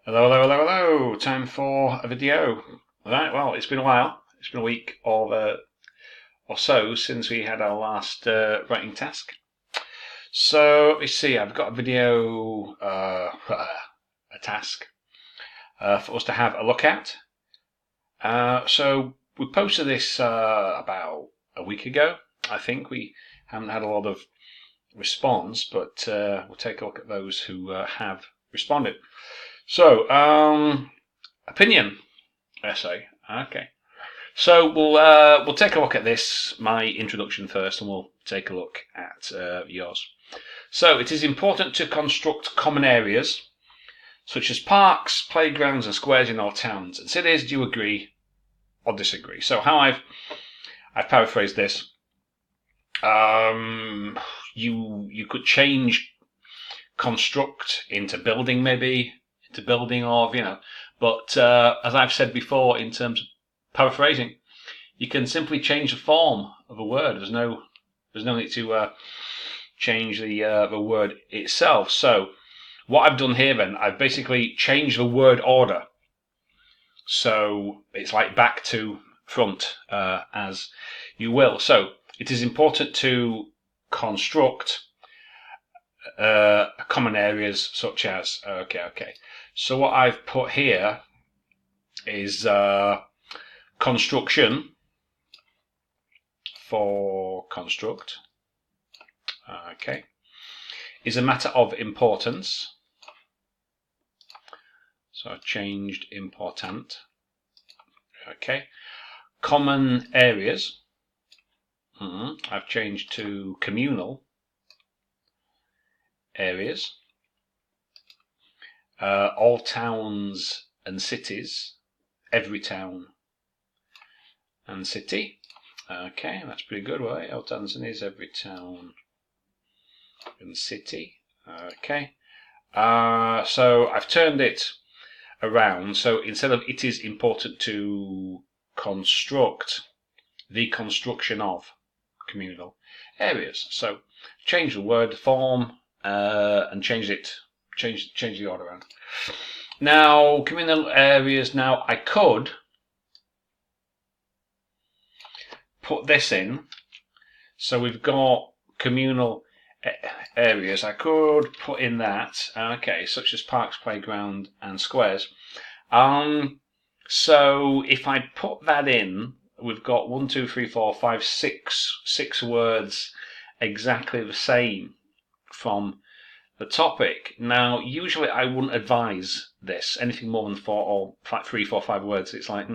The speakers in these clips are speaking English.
Hello, hello, hello, hello. Time for a video. Right, well, it's been a while. It's been a week or so since we had our last writing task. So, let me see, I've got a video, a task for us to have a look at. So, we posted this about a week ago. I think we haven't had a lot of response, but we'll take a look at those who have responded. So, opinion essay. Okay. So we'll take a look at this, my introduction first, and we'll take a look at yours. So it is important to construct common areas such as parks, playgrounds, and squares in all towns and cities. Do you agree or disagree? So how I've paraphrased this. You could change construct into building, maybe into building, or but as I've said before, in terms of paraphrasing, you can simply change the form of a word. There's no need to change the word itself. So what I've done here, then, I've basically changed the word order. So it's like back to front, as you will. So it is important to construct common areas such as, okay. So what I've put here is construction for construct, okay, is a matter of importance. So I've changed important, okay. Common areas, I've changed to communal areas. All towns and cities, every town and city. Okay, that's pretty good, right? All towns and cities, every town and city. Okay. So I've turned it around. So instead of it is important to construct, the construction of communal areas. So change the word form and change the order around. Now, communal areas. Now, I could put this in. So we've got communal areas. I could put in that. Okay, such as parks, playground, and squares. So if I put that in, we've got 1, 2, 3, 4, 5, 6 words exactly the same from the topic. Now, usually I wouldn't advise this, anything more than 4 or 3, 4, 5 words. It's like,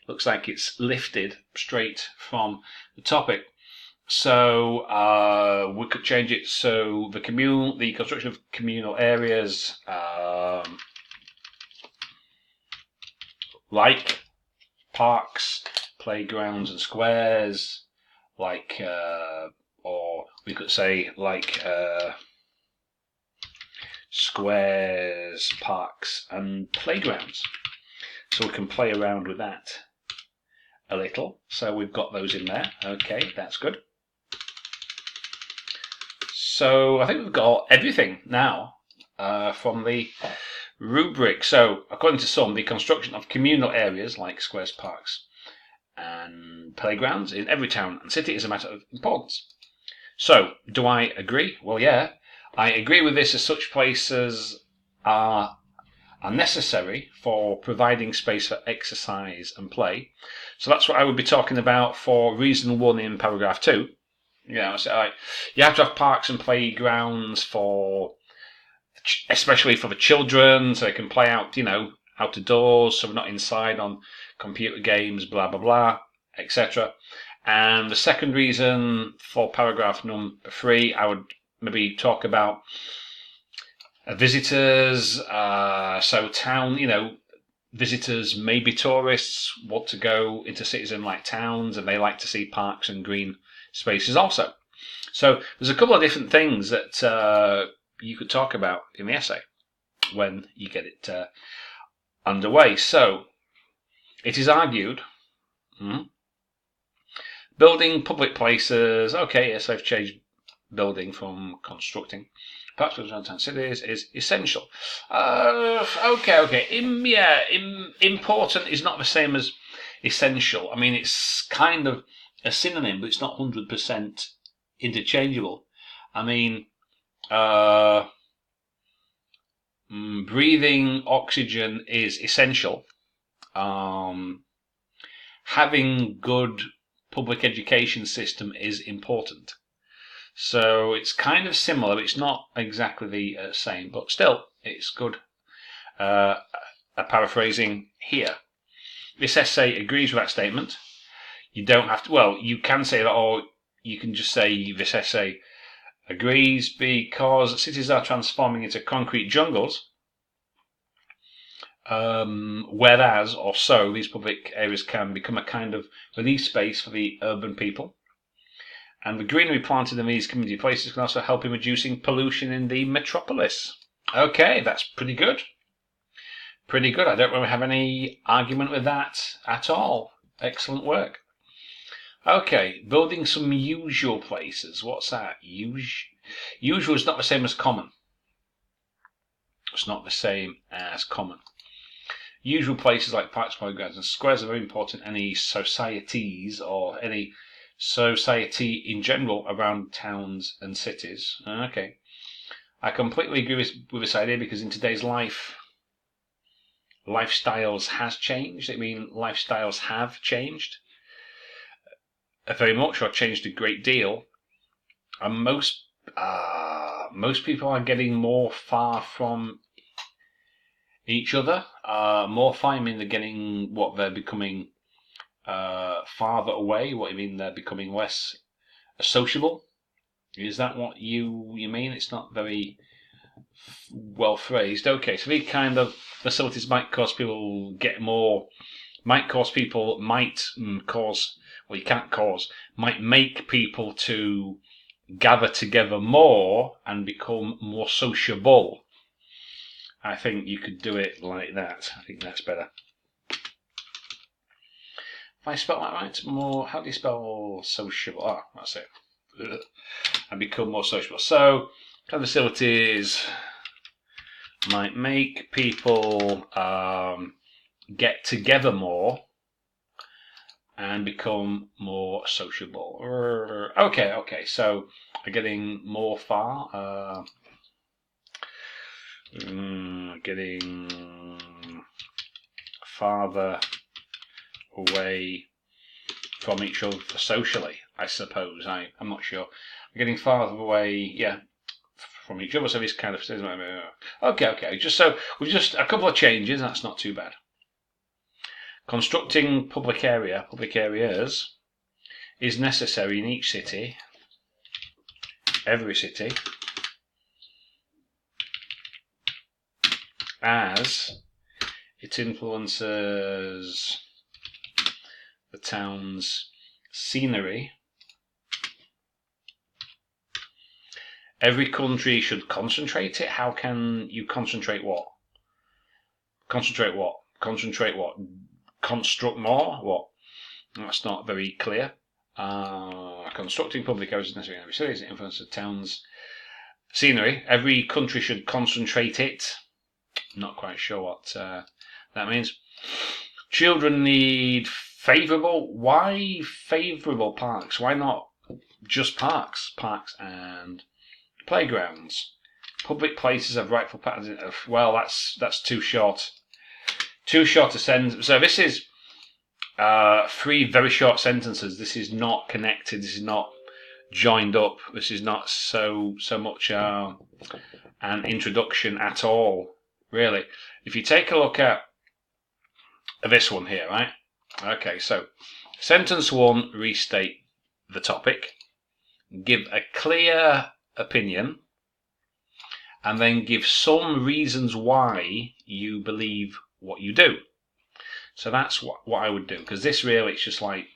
looks like it's lifted straight from the topic. So we could change it. So the construction of communal areas, like parks, playgrounds, and squares, like, or we could say like squares, parks, and playgrounds. So we can play around with that a little. So we've got those in there. Okay, that's good. So I think we've got everything now from the rubric. So according to some, the construction of communal areas like squares, parks, and playgrounds in every town and city is a matter of importance. So do I agree? Well, yeah. I agree with this, as such places are necessary for providing space for exercise and play. So that's what I would be talking about for reason 1 in paragraph 2. So you have to have parks and playgrounds especially for the children, so they can play out, outdoors, so we're not inside on computer games, blah, blah, blah, etc. And the second reason for paragraph number 3, I would maybe talk about visitors. So town, visitors, maybe tourists, want to go into cities and like towns, and they like to see parks and green spaces also. So there's a couple of different things that you could talk about in the essay when you get it underway. So it is argued, building public places. Okay, yes, I've changed building from constructing. perhaps around town cities is essential. Okay. Important is not the same as essential. I mean, it's kind of a synonym, but it's not 100% interchangeable. I mean, breathing oxygen is essential. Having good public education system is important. So it's kind of similar, but it's not exactly the same, but still it's good. A paraphrasing here. This essay agrees with that statement. You don't have to, well, you can say that, or you can just say this essay agrees because cities are transforming into concrete jungles. Whereas, or so, these public areas can become a kind of release space for the urban people. And the greenery planted in these community places can also help in reducing pollution in the metropolis. Okay, that's pretty good. Pretty good. I don't really have any argument with that at all. Excellent work. Okay, building some usual places. What's that? Usual is not the same as common. It's not the same as common. Usual places like parks, playgrounds, and squares are very important in any societies or any society in general around towns and cities. Okay. I completely agree with this idea because in today's life, lifestyles has changed. I mean, lifestyles have changed very much, or changed a great deal. And most people are getting more far from each other. More far, I mean they're getting what they're becoming farther away. What you mean they're becoming less sociable? Is that what you mean? It's not very well phrased. Okay, so these kind of facilities might cause people might make people to gather together more and become more sociable. I think you could do it like that. I think that's better. If I spell that right, more. How do you spell sociable? Ah, that's it. And become more sociable. So, kind of facilities might make people get together more and become more sociable. Okay. So, getting more far. Getting farther away from each other socially, I suppose. I'm not sure. Getting farther away, from each other. So this kind of okay. Just a couple of changes. That's not too bad. Constructing public areas, is necessary in each city, every city, as it influences the town's scenery. Every country should concentrate it. How can you concentrate what? Concentrate what? Construct more? What? That's not very clear. Constructing public areas is necessary in every city as it influences the town's scenery. Every country should concentrate it. Not quite sure what that means. Children need why favourable parks? Why not just parks? Parks and playgrounds. Public places have rightful patterns. Well, that's too short. Too short a sentence. So this is 3 very short sentences. This is not connected. This is not joined up. This is not so much an introduction at all, really. If you take a look at this one here, right? Okay, so sentence 1, restate the topic, give a clear opinion, and then give some reasons why you believe what you do. So that's what I would do, because this really, it's just like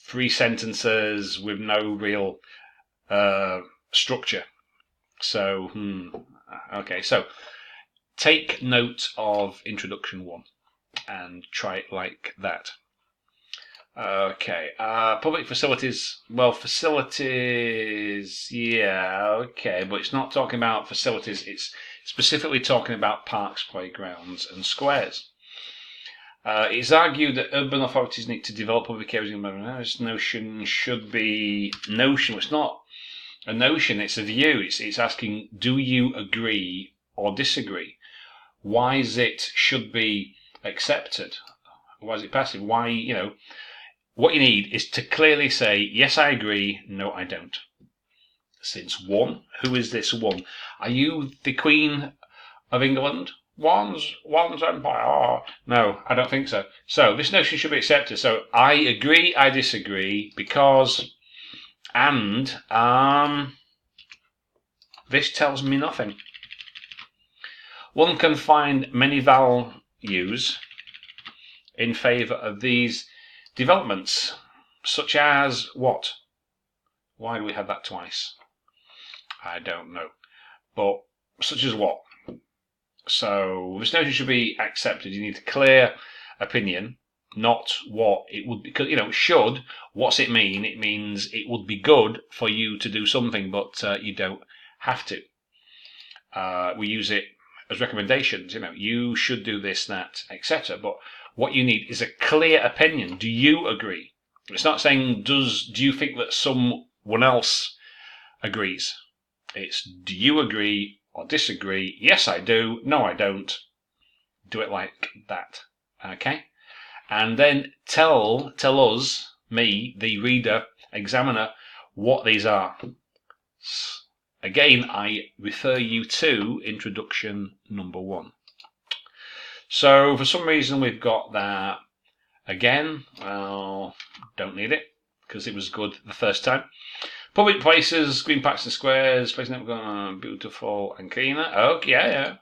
3 sentences with no real structure. So, okay, so take note of introduction 1 and try it like that. Okay. Public facilities. Well, facilities. Yeah. Okay, but it's not talking about facilities. It's specifically talking about parks, playgrounds, and squares. It's argued that urban authorities need to develop public areas. This notion should be notion. It's not a notion. It's a view. It's asking, do you agree or disagree? Why is it should be accepted? Why is it passive? Why, what you need is to clearly say, yes, I agree, no, I don't. Since one, who is this one? Are you the Queen of England? One's empire. Oh, no, I don't think so. So this notion should be accepted. So I agree, I disagree, because, and, this tells me nothing. One can find many values in favour of these developments, such as what? Why do we have that twice? I don't know. But such as what? So this notion should be accepted. You need a clear opinion, not what it would be. Because, should, what's it mean? It means it would be good for you to do something, but you don't have to. We use it as recommendations. You should do this, that, etc. But what you need is a clear opinion. Do you agree? It's not saying, do you think that someone else agrees? It's, do you agree or disagree? Yes, I do. No, I don't. Do it like that. Okay? And then tell us, me, the reader, examiner, what these are. Again, I refer you to introduction number 1. So for some reason we've got that again. Well, don't need it because it was good the first time. Public places, green parks and squares, places beautiful and cleaner. Okay, yeah.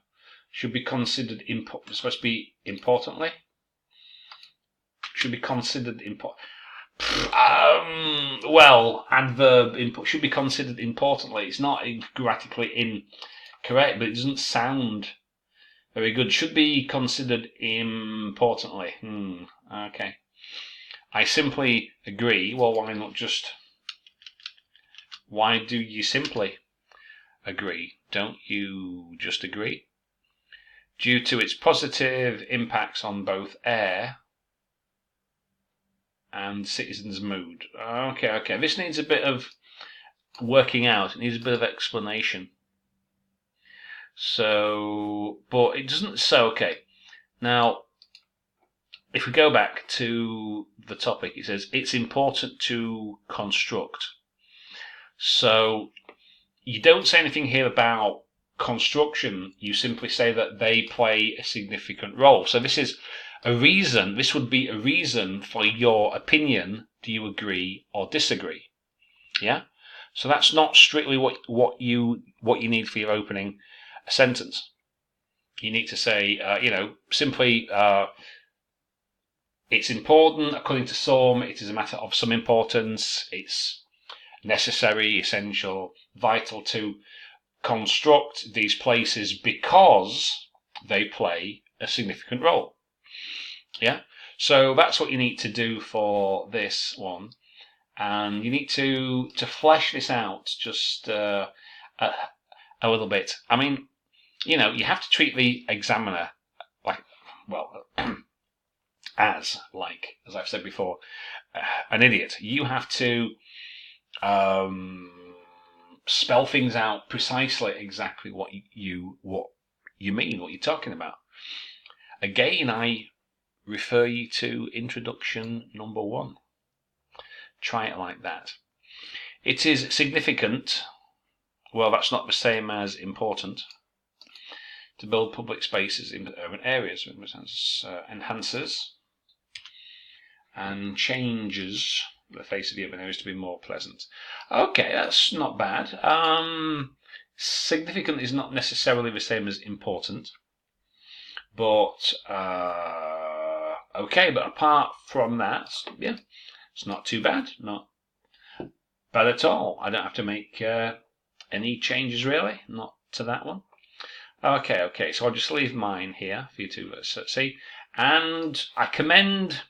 Should be considered supposed to be importantly. Should be considered important. Well, adverb input should be considered importantly. It's not grammatically incorrect, but it doesn't sound very good. Should be considered importantly. Okay. I simply agree. Well, why not just... Why do you simply agree? Don't you just agree? Due to its positive impacts on both air and citizens' mood. Okay. This needs a bit of working out. It needs a bit of explanation. So, but it doesn't. So, okay. Now, if we go back to the topic, it says it's important to construct. So, you don't say anything here about construction. You simply say that they play a significant role. So this is a reason. This would be a reason for your opinion. Do you agree or disagree? Yeah. So that's not strictly what you need for your opening sentence. You need to say, simply, it's important according to some. It is a matter of some importance. It's necessary, essential, vital to construct these places because they play a significant role. Yeah. So that's what you need to do for this one. And you need to flesh this out just a little bit. I mean, you have to treat the examiner like, well, as I've said before, an idiot. You have to spell things out precisely, exactly what you mean, what you're talking about. Again, I refer you to introduction number 1. Try it like that. It is significant. Well, that's not the same as important. To build public spaces in urban areas, enhances and changes the face of the urban areas to be more pleasant. Okay, that's not bad. Significant is not necessarily the same as important, but okay. But apart from that, yeah, it's not too bad. Not bad at all. I don't have to make any changes really. Not to that one. Okay. So I'll just leave mine here for you to see. And I commend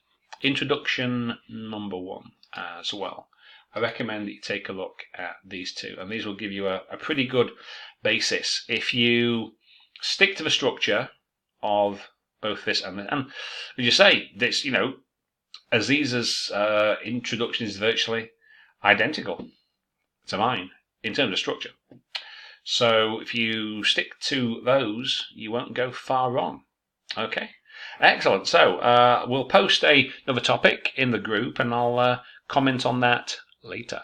introduction number 1 as well. I recommend that you take a look at these two, and these will give you a pretty good basis if you stick to the structure of both this and this. And as you say, this, Aziza's introduction is virtually identical to mine in terms of structure. So if you stick to those, you won't go far wrong. Okay, excellent. So we'll post another topic in the group, and I'll comment on that later.